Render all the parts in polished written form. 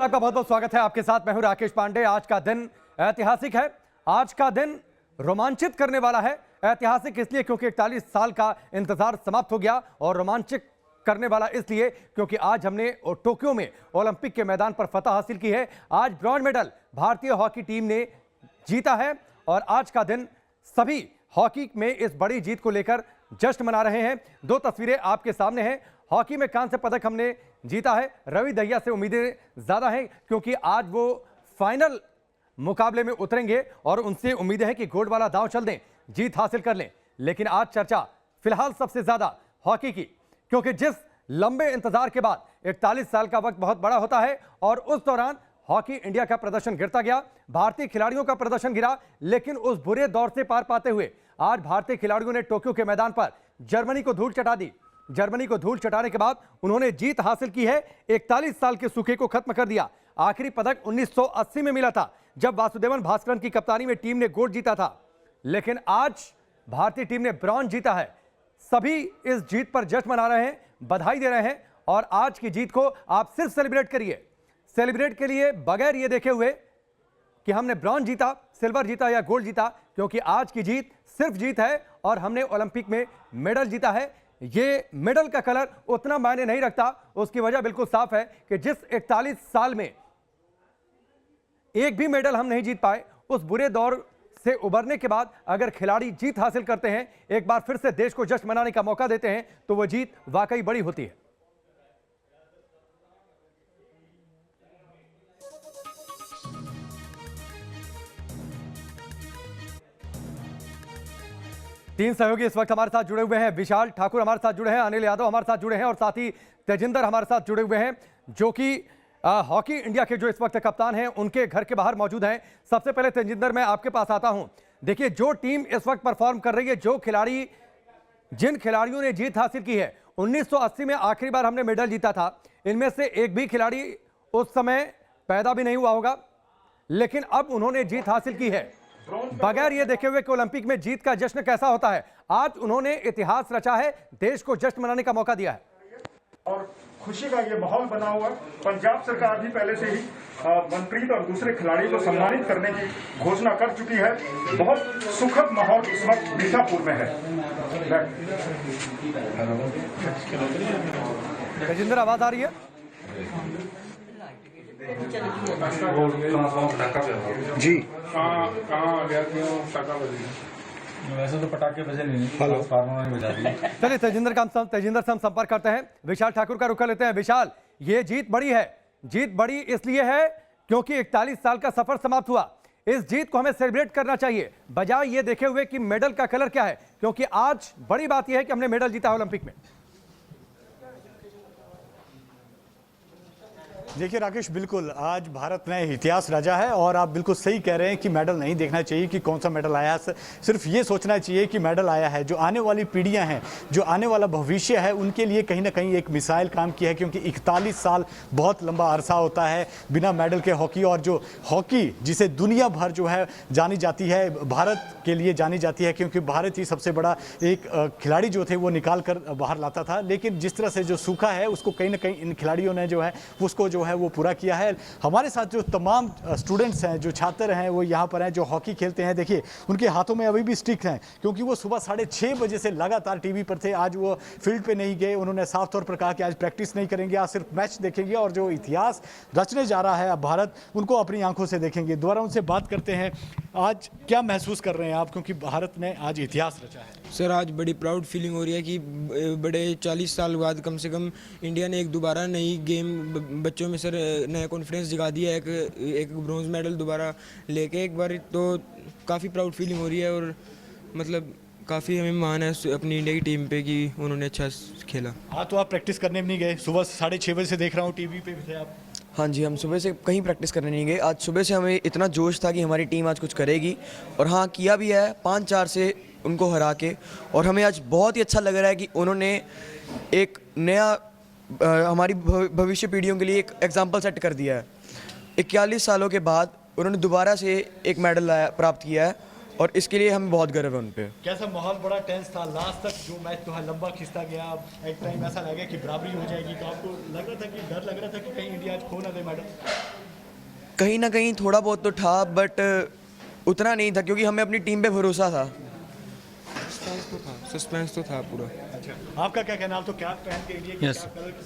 आपका बहुत बहुत स्वागत है। आपके साथ मैं हूं राकेश पांडे। आज का दिन ऐतिहासिक है, आज का दिन रोमांचित करने वाला है। ऐतिहासिक इसलिए क्योंकि 41 साल का इंतजार समाप्त हो गया, और रोमांचित करने वाला इसलिए क्योंकि आज हमने टोक्यो में ओलंपिक के मैदान पर फतह हासिल की है। आज ब्रॉन्ज मेडल भारतीय हॉकी टीम ने जीता है, और आज का दिन सभी हॉकी में इस बड़ी जीत को लेकर जश्न मना रहे हैं। दो तस्वीरें आपके सामने हैं। हॉकी में कांस्य पदक हमने जीता है। रवि दहिया से उम्मीदें ज्यादा हैं क्योंकि आज वो फाइनल मुकाबले में उतरेंगे और उनसे उम्मीदें हैं कि गोल्ड वाला दांव चल दें, जीत हासिल कर लें। लेकिन आज चर्चा फिलहाल सबसे ज्यादा हॉकी की, क्योंकि जिस लंबे इंतजार के बाद 41 साल का वक्त बहुत बड़ा होता है, और उस दौरान हॉकी इंडिया का प्रदर्शन गिरता गया, भारतीय खिलाड़ियों का प्रदर्शन गिरा। लेकिन उस बुरे दौर से पार पाते हुए आज भारतीय खिलाड़ियों ने टोक्यो के मैदान पर जर्मनी को धूल चटा दी। जर्मनी को धूल चटाने के बाद उन्होंने जीत हासिल की है। 41 साल के सूखे को खत्म कर दिया। आखिरी पदक 1980 में मिला था, जब वासुदेवन भास्करन की कप्तानी में टीम ने गोल्ड जीता था। लेकिन आज भारतीय टीम ने ब्रॉन्ज जीता है। सभी इस जीत पर जश्न मना रहे हैं, बधाई दे रहे हैं। और आज की जीत को आप सिर्फ सेलिब्रेट करिए। सेलिब्रेट के लिए बगैर ये देखे हुए कि हमने ब्रॉन्ज जीता, सिल्वर जीता या गोल्ड जीता, क्योंकि आज की जीत सिर्फ जीत है और हमने ओलंपिक में मेडल जीता है। ये मेडल का कलर उतना मायने नहीं रखता। उसकी वजह बिल्कुल साफ है कि जिस 41 साल में एक भी मेडल हम नहीं जीत पाए, उस बुरे दौर से उबरने के बाद अगर खिलाड़ी जीत हासिल करते हैं, एक बार फिर से देश को जश्न मनाने का मौका देते हैं, तो वह जीत वाकई बड़ी होती है। तीन सहयोगी इस वक्त हमारे साथ जुड़े हुए हैं। विशाल ठाकुर हमारे साथ जुड़े हैं, अनिल यादव हमारे साथ जुड़े हैं, और साथ ही तेजिंदर हमारे साथ जुड़े हुए हैं, जो कि हॉकी इंडिया के जो इस वक्त कप्तान हैं, उनके घर के बाहर मौजूद हैं। सबसे पहले तेजिंदर, मैं आपके पास आता हूं। देखिए, जो टीम इस वक्त परफॉर्म कर रही है, जो खिलाड़ी, जिन खिलाड़ियों ने जीत हासिल की है, 1980 में आखिरी बार हमने मेडल जीता था, इनमें से एक भी खिलाड़ी उस समय पैदा भी नहीं हुआ होगा, लेकिन अब उन्होंने जीत हासिल की है। बगैर ये देखे हुए कि ओलंपिक में जीत का जश्न कैसा होता है, आज उन्होंने इतिहास रचा है, देश को जश्न मनाने का मौका दिया है। और खुशी का ये माहौल बना हुआ। पंजाब सरकार भी पहले से ही मनप्रीत और दूसरे खिलाड़ियों को सम्मानित करने की घोषणा कर चुकी है। बहुत सुखद माहौल इस वक्त मीठापुर में है। तेजिंदर, आवाज आ रही है? जी, वैसे तो पटाखे बजे नहीं, ट्रांसफार्मर ने बजा दिए। चलिए तेजिंदर से हम संपर्क करते हैं। विशाल ठाकुर का रुख कर लेते हैं। विशाल, ये जीत बड़ी है। जीत बड़ी इसलिए है क्योंकि 41 साल का सफर समाप्त हुआ। इस जीत को हमें सेलिब्रेट करना चाहिए, बजाय ये देखे हुए कि मेडल का कलर क्या है, क्योंकि आज बड़ी बात यह है कि हमने मेडल जीता है ओलंपिक में। देखिए राकेश, बिल्कुल आज भारत ने इतिहास रचा है, और आप बिल्कुल सही कह रहे हैं कि मेडल नहीं देखना चाहिए कि कौन सा मेडल आया है, सिर्फ ये सोचना चाहिए कि मेडल आया है। जो आने वाली पीढ़ियां हैं, जो आने वाला भविष्य है, उनके लिए कहीं ना कहीं एक मिसाइल काम किया है, क्योंकि 41 साल बहुत लंबा अरसा होता है बिना मेडल के हॉकी। और जो हॉकी जिसे दुनिया भर जो है जानी जाती है, भारत के लिए जानी जाती है, क्योंकि भारत ही सबसे बड़ा एक खिलाड़ी जो थे वो निकाल कर बाहर लाता था। लेकिन जिस तरह से जो सूखा है, उसको कहीं ना कहीं इन खिलाड़ियों ने जो है उसको जो है वो पूरा किया है। हमारे साथ जो तमाम स्टूडेंट्स हैं, जो छात्र हैं, वो यहाँ पर हैं, जो हॉकी खेलते हैं। देखिए, उनके हाथों में अभी भी स्टिक हैं, क्योंकि वो सुबह 6:30 बजे से लगातार टीवी पर थे। आज वो फील्ड पे नहीं गए। उन्होंने साफ तौर पर कहा कि आज प्रैक्टिस नहीं करेंगे, आज सिर्फ मैच देखेंगे, और जो इतिहास रचने जा रहा है अब भारत, उनको अपनी आंखों से देखेंगे। दोबारा उनसे बात करते हैं। आज क्या महसूस कर रहे हैं आप, क्योंकि भारत ने आज इतिहास रचा है? सर, आज बड़ी प्राउड फीलिंग हो रही है कि बड़े 40 साल बाद कम से कम इंडिया ने एक दोबारा नई गेम बच्चों में सर नया कॉन्फिडेंस जगा दिया है। एक ब्रॉन्ज मेडल दोबारा लेके एक बार, तो काफ़ी प्राउड फीलिंग हो रही है, और मतलब काफ़ी हमें मान है अपनी इंडिया की टीम पे कि उन्होंने अच्छा खेला। हाँ, तो आप प्रैक्टिस करने भी नहीं गए? सुबह 6:30 बजे से देख रहा हूँ टीवी पे भी थे आप। हाँ जी, हम सुबह से कहीं प्रैक्टिस करने नहीं गए। आज सुबह से हमें इतना जोश था कि हमारी टीम आज कुछ करेगी, और हाँ, किया भी है 5-4 से उनको हरा के। और हमें आज बहुत ही अच्छा लग रहा है कि उन्होंने एक नया हमारी भविष्य पीढ़ियों के लिए एक एग्जाम्पल सेट कर दिया है। 41 सालों के बाद उन्होंने दोबारा से एक मेडल प्राप्त किया है, और इसके लिए हमें बहुत गर्व है उन पे। कैसा माहौल? बड़ा टेंस था लास्ट तक, जो मैच तो है लंबा खिंचता गया। एक टाइम ऐसा लगा कि बराबरी हो जाएगी, तो आपको लग रहा था कि डर लग रहा था कि कहीं इंडिया आज खो ना दे मेडल? कहीं ना कहीं थोड़ा बहुत तो था, बट उतना नहीं था क्योंकि हमें अपनी टीम पे भरोसा था। सस्पेंस तो था पूरा। अच्छा, आपका क्या कहना, आप तो क्या पहन के इंडिया की Yes.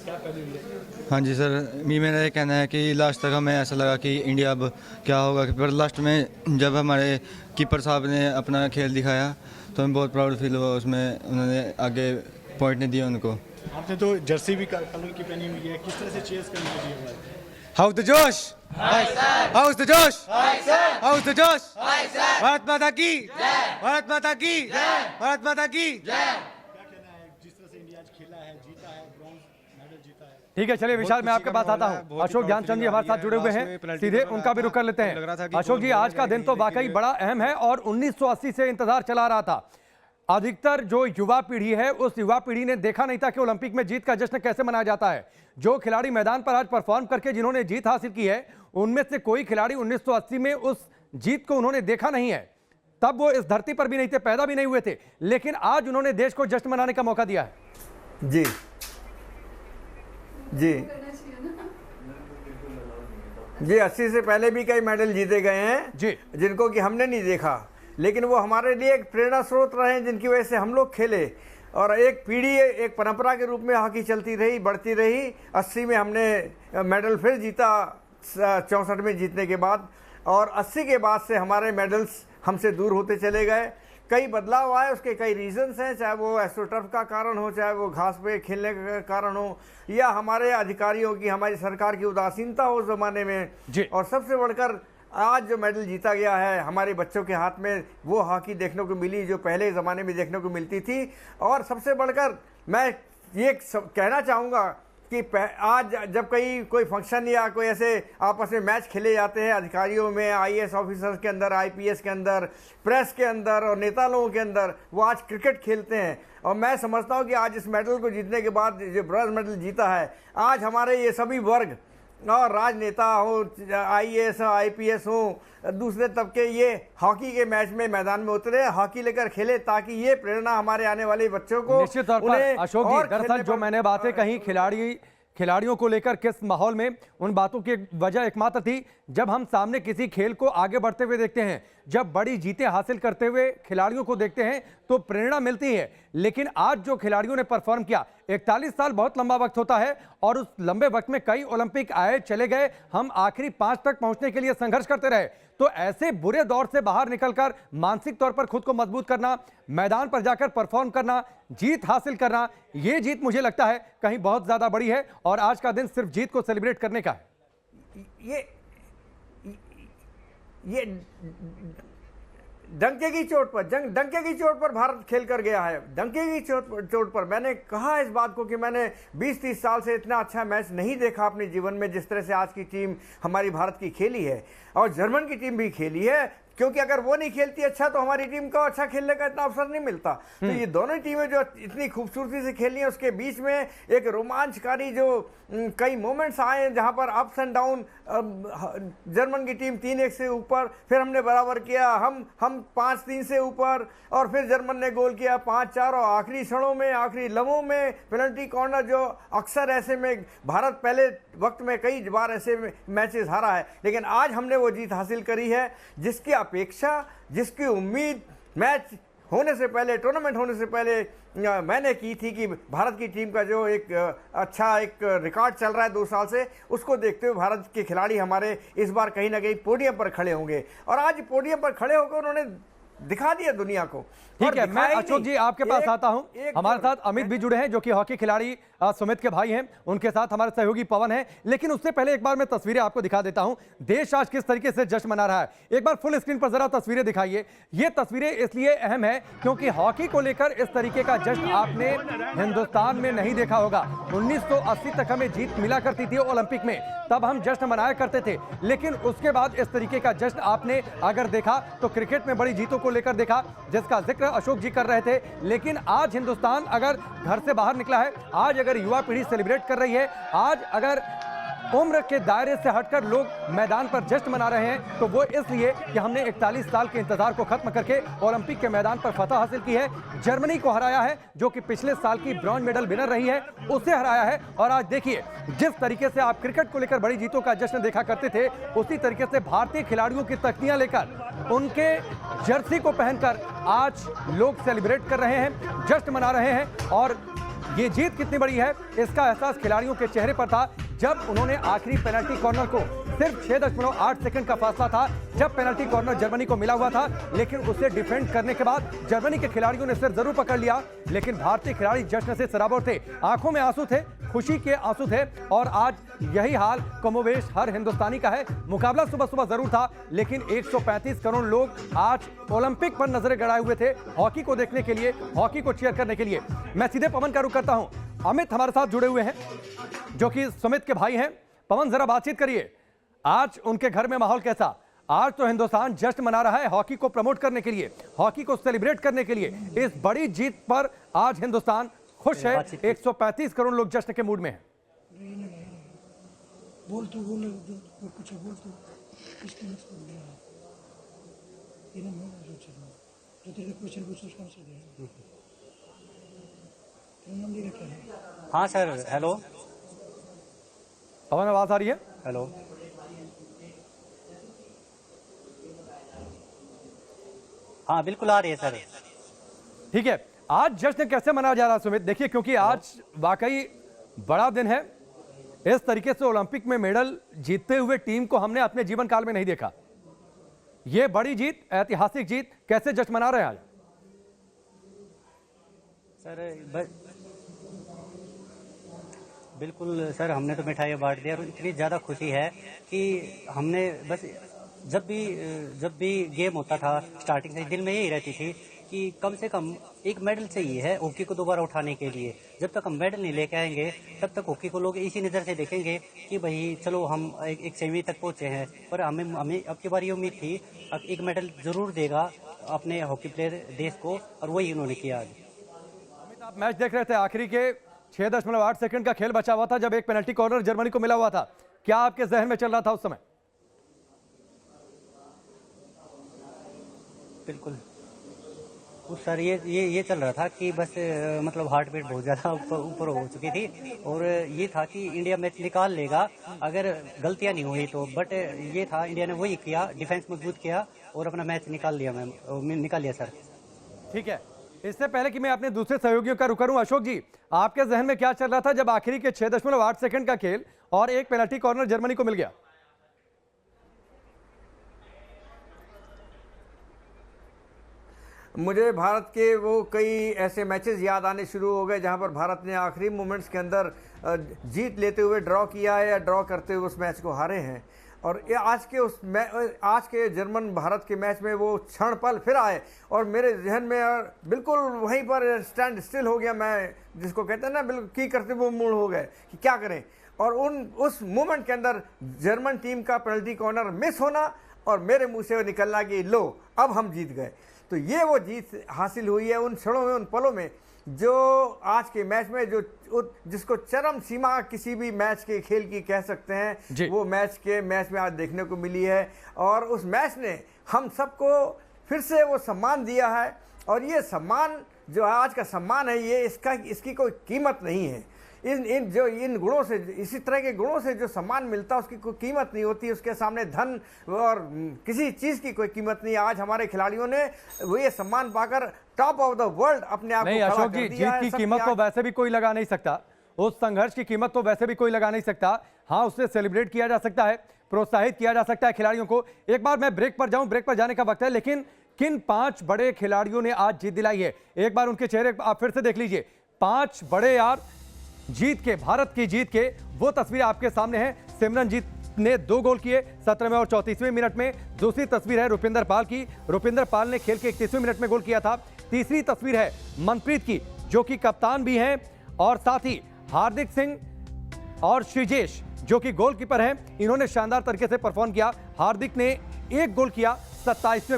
क्या पहने हुए हैं? हाँ जी सर, मेरा ये कहना है कि लास्ट तक हमें ऐसा लगा कि इंडिया अब क्या होगा, पर लास्ट में जब हमारे कीपर साहब ने अपना खेल दिखाया तो हमें बहुत प्राउड फील हुआ। उसमें उन्होंने आगे पॉइंट नहीं दिया उनको। आपने तो जर्सी भी कलर की पहनी हुई है, किस तरह से चेयर्स करनी चाहिए हमारे? हाउस द जोश, हाउस द जोश, हाउस द जोश, भारत माता की, भारत माता की, भारत माता की। क्या कहना है, जिस तरह से इंडिया आज खेला है, जीता है, ब्रॉन्ज मेडल जीता है? ठीक है, चलिए विशाल, मैं आपके पास आता हूँ। अशोक ध्यानचंद जी हमारे साथ जुड़े हुए हैं, सीधे उनका भी रुख कर लेते हैं। अशोक जी, आज का दिन तो वाकई बड़ा अहम है और 1980 से इंतजार चला रहा था। अधिकतर जो युवा पीढ़ी है, उस युवा पीढ़ी ने देखा नहीं था कि ओलंपिक में जीत का जश्न कैसे मनाया जाता है। जो खिलाड़ी मैदान पर आज परफॉर्म करके जिन्होंने जीत हासिल की है, उनमें से कोई खिलाड़ी 1980 में उस जीत को उन्होंने देखा नहीं है। तब वो इस धरती पर भी नहीं थे, पैदा भी नहीं हुए थे, लेकिन आज उन्होंने देश को जश्न मनाने का मौका दिया है। जी जी जी 80 से पहले भी कई मेडल जीते गए हैं जी, जिनको कि हमने नहीं देखा, लेकिन वो हमारे लिए एक प्रेरणा स्रोत रहे हैं, जिनकी वजह से हम लोग खेले और एक पीढ़ी, एक परंपरा के रूप में हॉकी चलती रही, बढ़ती रही। 80 में हमने मेडल फिर जीता, 64 में जीतने के बाद, और 80 के बाद से हमारे मेडल्स हमसे दूर होते चले गए। कई बदलाव आए, उसके कई रीजंस हैं, चाहे वो एस्ट्रोटर्फ का कारण हो, चाहे वो घास पे खेलने का कारण हो, या हमारे अधिकारियों की, हमारी सरकार की उदासीनता हो उस जमाने में जी। और सबसे बढ़कर आज जो मेडल जीता गया है हमारे बच्चों के हाथ में, वो हॉकी देखने को मिली जो पहले ज़माने में देखने को मिलती थी। और सबसे बढ़कर मैं ये कहना चाहूँगा कि आज जब कोई फंक्शन या कोई ऐसे आपस में मैच खेले जाते हैं अधिकारियों में, आईएएस ऑफिसर्स के अंदर, आईपीएस के अंदर, प्रेस के अंदर और नेता लोगों के अंदर, वो आज क्रिकेट खेलते हैं। और मैं समझता हूँ कि आज इस मेडल को जीतने के बाद, जो ब्रॉन्ज मेडल जीता है, आज हमारे ये सभी वर्ग और राजनेता हो, आईएएस हो, आईपीएस हो, दूसरे तबके, ये हॉकी के मैच में मैदान में उतरे, हॉकी लेकर खेले, ताकि ये प्रेरणा हमारे आने वाले बच्चों को, निश्चित तौर पर अशोक जी, दरअसल जो मैंने बातें कही खिलाड़ियों को लेकर किस माहौल में, उन बातों की वजह एकमात्र थी, जब हम सामने किसी खेल को आगे बढ़ते हुए देखते हैं, जब बड़ी जीतें हासिल करते हुए खिलाड़ियों को देखते हैं तो प्रेरणा मिलती है। लेकिन आज जो खिलाड़ियों ने परफॉर्म किया, 41 साल बहुत लंबा वक्त होता है और उस लंबे वक्त में कई ओलंपिक आए चले गए, हम आखिरी 5 तक पहुंचने के लिए संघर्ष करते रहे। तो ऐसे बुरे दौर से बाहर निकलकर मानसिक तौर पर खुद को मजबूत करना, मैदान पर जाकर परफॉर्म करना, जीत हासिल करना, ये जीत मुझे लगता है कहीं बहुत ज्यादा बड़ी है और आज का दिन सिर्फ जीत को सेलिब्रेट करने का है। ये डंके की चोट पर भारत खेल कर गया है। डंके की चोट पर मैंने कहा इस बात को कि मैंने 20-30 साल से इतना अच्छा मैच नहीं देखा अपने जीवन में, जिस तरह से आज की टीम हमारी भारत की खेली है। और जर्मन की टीम भी खेली है, क्योंकि अगर वो नहीं खेलती अच्छा तो हमारी टीम को अच्छा खेलने का इतना अवसर नहीं मिलता। तो ये दोनों टीमें जो इतनी खूबसूरती से खेली हैं, उसके बीच में एक रोमांचकारी जो कई मोमेंट्स आए हैं, जहां पर अप्स एंड डाउन, जर्मन की टीम 3-1 से ऊपर, फिर हमने बराबर किया, हम 5-3 से ऊपर, और फिर जर्मन ने गोल किया 5-4, और आखिरी क्षणों में, आखिरी लम्हों में पेनल्टी कॉर्नर, जो अक्सर ऐसे में भारत पहले वक्त में कई बार ऐसे मैचेस हारा है, लेकिन आज हमने वो जीत हासिल करी है जिसकी अपेक्षा, जिसकी उम्मीद मैच होने से पहले, टूर्नामेंट होने से पहले मैंने की थी कि भारत की टीम का जो एक अच्छा एक रिकॉर्ड चल रहा है 2 साल से, उसको देखते हुए भारत के खिलाड़ी हमारे इस बार कहीं ना कहीं पोडियम पर खड़े होंगे। और आज पोडियम पर खड़े होकर उन्होंने दिखा दिया दुनिया को। ठीक है, मैं अशोक जी आपके पास आता हूं। हमारे साथ अमित भी जुड़े हैं, जो कि हॉकी खिलाड़ी सुमित के भाई हैं, उनके साथ हमारे सहयोगी पवन हैं। लेकिन उससे पहले एक बार मैं तस्वीरें आपको दिखा देता हूं, देश आज किस तरीके से जश्न मना रहा है। एक बार फुल स्क्रीन पर जरा तस्वीरें दिखाइए। ये तस्वीरें इसलिए अहम है क्योंकि हॉकी को लेकर इस तरीके का जश्न आपने हिंदुस्तान में नहीं देखा होगा। 1980 तक हमें जीत मिला करती थी ओलंपिक में, तब हम जश्न मनाया करते थे, लेकिन उसके बाद इस तरीके का जश्न आपने अगर देखा तो क्रिकेट में बड़ी जीतों को लेकर देखा, जिसका जिक्र अशोक जी कर रहे थे। लेकिन आज हिंदुस्तान अगर घर से बाहर निकला है, आज अगर युवा पीढ़ी सेलिब्रेट कर रही है, आज अगर उम्र के दायरे से हटकर लोग मैदान पर जश्न मना रहे हैं, तो वो इसलिए कि हमने 41 साल के इंतजार को खत्म करके ओलंपिक के मैदान पर फतह हासिल की है। जर्मनी को हराया है, जो कि पिछले साल की ब्रॉन्ज मेडल विनर रही है, उसे हराया है। और आज देखिए, जिस तरीके से आप क्रिकेट को लेकर बड़ी जीतों का जश्न देखा करते थे, उसी तरीके से भारतीय खिलाड़ियों की तख्तियां लेकर, उनके जर्सी को पहनकर आज लोग सेलिब्रेट कर रहे हैं, जश्न मना रहे हैं। और ये जीत कितनी बड़ी है, इसका एहसास खिलाड़ियों के चेहरे पर था जब उन्होंने आखिरी पेनल्टी कॉर्नर को, सिर्फ 6.8 सेकंड का फासला था जब पेनल्टी कॉर्नर जर्मनी को मिला हुआ था, लेकिन उसे डिफेंड करने के बाद जर्मनी के खिलाड़ियों ने सिर जरूर पकड़ लिया, लेकिन भारतीय खिलाड़ी जश्न से सराबोर थे, आंखों में आंसू थे, खुशी के आंसू थे। और आज यही हाल कमोवेश हर हिंदुस्तानी का है। मुकाबला सुबह सुबह जरूर था, लेकिन 135 करोड़ लोग आज ओलंपिक पर नजरें गड़ाए हुए थे, हॉकी को देखने के लिए, हॉकी को चीयर करने के लिए। मैं सीधे पवन का रुख करता हूं। अमित हमारे साथ जुड़े हुए हैं, जो कि सुमित के भाई हैं। पवन, जरा बातचीत करिए, आज उनके घर में माहौल कैसा? आज तो हिंदुस्तान जश्न मना रहा है हॉकी को प्रमोट करने के लिए, हॉकी को सेलिब्रेट करने के लिए। इस बड़ी जीत पर आज हिंदुस्तान खुश है, 135 करोड़ लोग जश्न के मूड में हैं। बोल तो बोल कुछ बोल तो इसके मतलब ये ना मैं जो तेरे क्वेश्चन पूछो उसका आंसर दे। तेरा नाम लिखा क्या है? हाँ सर, हेलो। पवन, आवाज आ रही है? हेलो। हाँ बिल्कुल आ रही है सर। ठीक है, आज जश्न कैसे मनाया जा रहा है सुमित? देखिए, क्योंकि आज वाकई बड़ा दिन है। इस तरीके से ओलंपिक में मेडल जीतते हुए टीम को हमने अपने जीवन काल में नहीं देखा। यह बड़ी जीत, ऐतिहासिक जीत, कैसे जश्न मना रहे हैं आज? सर बिल्कुल सर, हमने तो मिठाई बांट दिया और इतनी ज़्यादा खुशी है कि हमने बस जब भी गेम होता था स्टार्टिंग से दिल में यही रहती थी कि कम से कम एक मेडल चाहिए है हॉकी को दोबारा उठाने के लिए। जब तक हम मेडल नहीं लेके आएंगे तब तक हॉकी को लोग इसी नज़र से देखेंगे कि भाई चलो हम एक सेमी तक पहुंचे हैं। पर हमें अब की बार ये उम्मीद थी एक मेडल जरूर देगा अपने हॉकी प्लेयर देश को, और वही उन्होंने किया आज। अमित, आप मैच देख रहे थे, आखिरी के 6.8 सेकंड का खेल बचा हुआ था जब एक पेनल्टी कॉर्नर जर्मनी को मिला हुआ था। क्या आपके जहन में चल रहा था उस समय? बिल्कुल उस सर ये चल रहा था कि बस मतलब हार्ट बीट बहुत ज़्यादा ऊपर हो चुकी थी, और ये था कि इंडिया मैच निकाल लेगा अगर गलतियां नहीं हुई तो। बट ये था, इंडिया ने वही किया, डिफेंस मजबूत किया और अपना मैच निकाल लिया सर। ठीक है, इससे पहले कि मैं अपने दूसरे सहयोगियों का रुख करूं, अशोक जी, आपके जहन में क्या चल रहा था जब आखिरी के 6.8 सेकंड का खेल और एक पेनल्टी कॉर्नर जर्मनी को मिल गया? मुझे भारत के वो कई ऐसे मैचेस याद आने शुरू हो गए जहां पर भारत ने आखिरी मोमेंट्स के अंदर जीत लेते हुए ड्रॉ किया है या ड्रॉ करते हुए उस मैच को हारे हैं। और ये आज के जर्मन भारत के मैच में वो क्षण पल फिर आए और मेरे जहन में बिल्कुल वहीं पर स्टैंड स्टिल हो गया। मैं जिसको कहते हैं ना, बिल्कुल की करते वो मूड हो गए कि क्या करें। और उस मोमेंट के अंदर जर्मन टीम का पेनल्टी कॉर्नर मिस होना और मेरे मुंह से निकलना कि लो अब हम जीत गए। तो ये वो जीत हासिल हुई है उन क्षणों में, उन पलों में, जो आज के मैच में जिसको चरम सीमा किसी भी मैच के खेल की कह सकते हैं, वो मैच में आज देखने को मिली है। और उस मैच ने हम सबको फिर से वो सम्मान दिया है, और ये सम्मान जो आज का सम्मान है, ये इसकी कोई कीमत नहीं है। इन गुणों से, इसी तरह के गुणों से जो सम्मान मिलता है उसकी कोई कीमत नहीं होती, उसके सामने धन और किसी चीज़ की कोई कीमत नहीं। आज हमारे खिलाड़ियों ने वो ये सम्मान पाकर टॉप ऑफ द वर्ल्ड अपने आप नहीं, अशोक जी, जीत की कीमत तो वैसे भी कोई लगा नहीं सकता, उस संघर्ष की कीमत तो वैसे भी कोई लगा नहीं सकता। हाँ, उससे सेलिब्रेट किया जा सकता है, प्रोत्साहित किया जा सकता है खिलाड़ियों को। एक बार मैं ब्रेक पर जाऊं, ब्रेक पर जाने का वक्त है, लेकिन किन 5 बड़े खिलाड़ियों ने आज जीत दिलाई है, एक बार उनके चेहरे आप फिर से देख लीजिए। 5 बड़े यार जीत के, भारत की जीत के वो तस्वीर आपके सामने है। सिमरनजीत ने 2 गोल किए 17वें और 34वें मिनट में। दूसरी तस्वीर है रुपिंदर पाल की, रुपिंदर पाल ने खेल के 31वें मिनट में गोल किया था। तीसरी तस्वीर है मनप्रीत की, जो कि कप्तान भी हैं, और साथ ही हार्दिक सिंह और श्रीजेश जो कि गोलकीपर हैं, इन्होंने शानदार तरीके से परफॉर्म किया। हार्दिक ने 1 गोल किया 27वें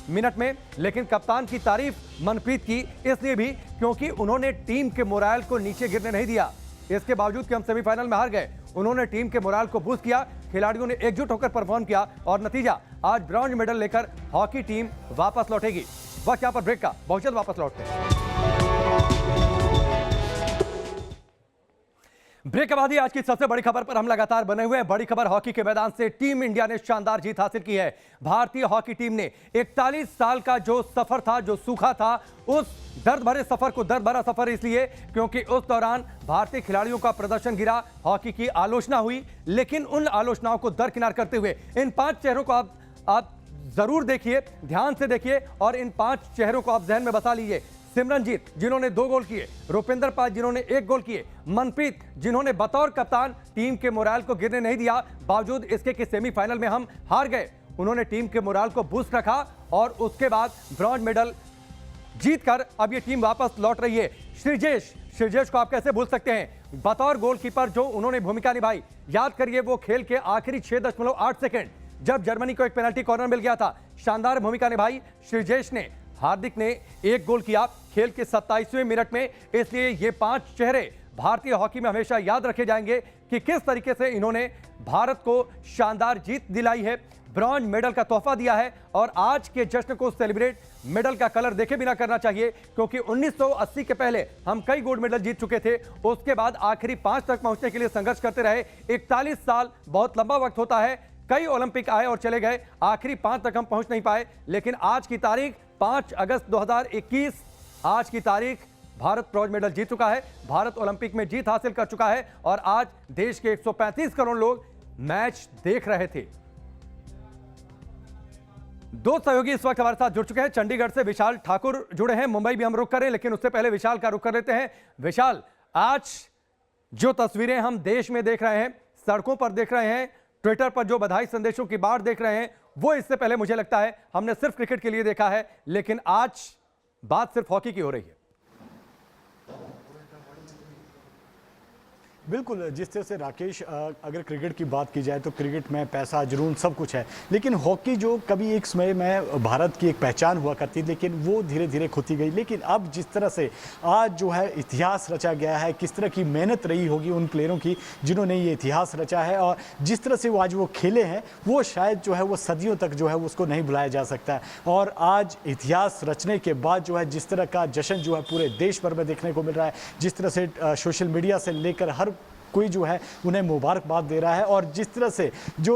मिनट में, लेकिन कप्तान की तारीफ मनप्रीत की इसलिए भी क्योंकि उन्होंने टीम के मोराल को नीचे गिरने नहीं दिया। इसके बावजूद कि हम सेमीफाइनल में हार गए, उन्होंने टीम के मोराल को बूस्ट किया, खिलाड़ियों ने एकजुट होकर परफॉर्म किया और नतीजा आज ब्रॉन्ज मेडल लेकर हॉकी टीम वापस लौटेगी। वक्त यहां पर ब्रेक का, बहुत जल्द वापस लौटते हैं। ब्रेक के बाद ही आज की सबसे बड़ी खबर पर हम लगातार बने हुए हैं। बड़ी खबर हॉकी के मैदान से टीम इंडिया ने शानदार जीत हासिल की है। भारतीय हॉकी टीम ने 41 साल का जो सफर था, जो सूखा था, उस दर्द भरे सफर को, दर्द भरा सफर इसलिए क्योंकि उस दौरान भारतीय खिलाड़ियों का प्रदर्शन गिरा, हॉकी की आलोचना हुई, लेकिन उन आलोचनाओं को दरकिनार करते हुए इन 5 चेहरों को आप जरूर देखिए, ध्यान से देखिए और इन 5 चेहरों को आप जहन में बसा लीजिए। सिमरनजीत जिन्होंने 2 गोल किए, रुपिंदर पाल जिन्होंने 1 गोल किए, मनप्रीत जिन्होंने बतौर कप्तान टीम के मोराल को गिरने नहीं दिया, बावजूद इसके कि सेमीफाइनल में हम हार गए, उन्होंने टीम के मोराल को बूस्ट रखा और उसके बाद ब्रॉन्ज मेडल जीतकर अब ये टीम वापस लौट रही है। श्रीजेश को आप कैसे भूल सकते हैं, बतौर गोलकीपर जो उन्होंने भूमिका निभाई। याद करिए वो खेल के आखिरी 6.8 सेकंड जब जर्मनी को एक पेनल्टी कॉर्नर मिल गया था, शानदार भूमिका निभाई श्रीजेश ने। हार्दिक ने 1 गोल किया खेल के 27वें मिनट में। इसलिए ये 5 चेहरे भारतीय हॉकी में हमेशा याद रखे जाएंगे कि किस तरीके से इन्होंने भारत को शानदार जीत दिलाई है, ब्रॉन्ज मेडल का तोहफा दिया है। और आज के जश्न को सेलिब्रेट मेडल का कलर देखे बिना करना चाहिए, क्योंकि 1980 के पहले हम कई गोल्ड मेडल जीत चुके थे, उसके बाद आखिरी 5 तक पहुंचने के लिए संघर्ष करते रहे। 41 साल बहुत लंबा वक्त होता है, कई ओलंपिक आए और चले गए, आखिरी 5 तक हम पहुंच नहीं पाए, लेकिन आज की तारीख 5 अगस्त 2021, आज की तारीख भारत ब्रॉन्ज मेडल जीत चुका है, भारत ओलंपिक में जीत हासिल कर चुका है और आज देश के 135 करोड़ लोग मैच देख रहे थे। 2 सहयोगी इस वक्त हमारे साथ जुड़ चुके हैं। चंडीगढ़ से विशाल ठाकुर जुड़े हैं, मुंबई भी हम रुक करें, लेकिन उससे पहले विशाल का रुख कर लेते हैं। विशाल, आज जो तस्वीरें हम देश में देख रहे हैं, सड़कों पर देख रहे हैं, ट्विटर पर जो बधाई संदेशों की बाढ़ देख रहे हैं, वो इससे पहले मुझे लगता है हमने सिर्फ क्रिकेट के लिए देखा है, लेकिन आज बात सिर्फ हॉकी की हो रही है। बिल्कुल, जिस तरह से राकेश, अगर क्रिकेट की बात की जाए तो क्रिकेट में पैसा, जुनून सब कुछ है, लेकिन हॉकी जो कभी एक समय में भारत की एक पहचान हुआ करती, लेकिन वो धीरे धीरे खोती गई। लेकिन अब जिस तरह से आज जो है इतिहास रचा गया है, किस तरह की मेहनत रही होगी उन प्लेयरों की जिन्होंने ये इतिहास रचा है, और जिस तरह से वो आज वो खेले हैं, वो शायद जो है वो सदियों तक जो है उसको नहीं भुलाया जा सकता है। और आज इतिहास रचने के बाद जो है जिस तरह का जश्न जो है पूरे देश भर में देखने को मिल रहा है, जिस तरह से सोशल मीडिया से लेकर हर कोई जो है उन्हें मुबारकबाद दे रहा है, और जिस तरह से जो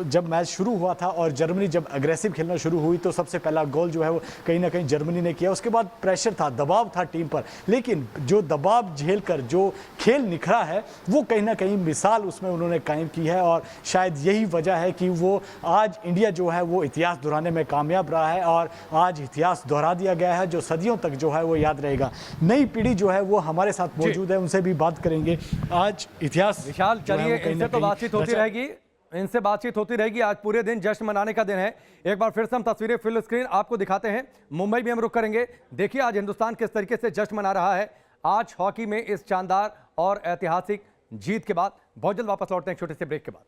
जब मैच शुरू हुआ था और जर्मनी जब अग्रेसिव खेलना शुरू हुई तो सबसे पहला गोल जो है वो कहीं ना कहीं जर्मनी ने किया। उसके बाद प्रेशर था, दबाव था टीम पर, लेकिन जो दबाव झेलकर जो खेल निखरा है वो कहीं ना कहीं मिसाल उसमें उन्होंने कायम की है। और शायद यही वजह है कि वो आज इंडिया जो है वो इतिहास दोहराने में कामयाब रहा है, और आज इतिहास दोहरा दिया गया है जो सदियों तक जो है वो याद रहेगा। नई पीढ़ी जो है वो हमारे साथ मौजूद है, उनसे भी बात करेंगे। आज इतिहास विशाल, चलिए इनसे तो बातचीत होती रहेगी, इनसे बातचीत होती रहेगी। आज पूरे दिन जश्न मनाने का दिन है। एक बार फिर से हम तस्वीरें फुल स्क्रीन आपको दिखाते हैं। मुंबई भी हम रुक करेंगे। देखिए आज हिंदुस्तान किस तरीके से जश्न मना रहा है आज हॉकी में इस शानदार और ऐतिहासिक जीत के बाद। बहुत जल्द वापस लौटते हैं एक छोटे से ब्रेक के बाद।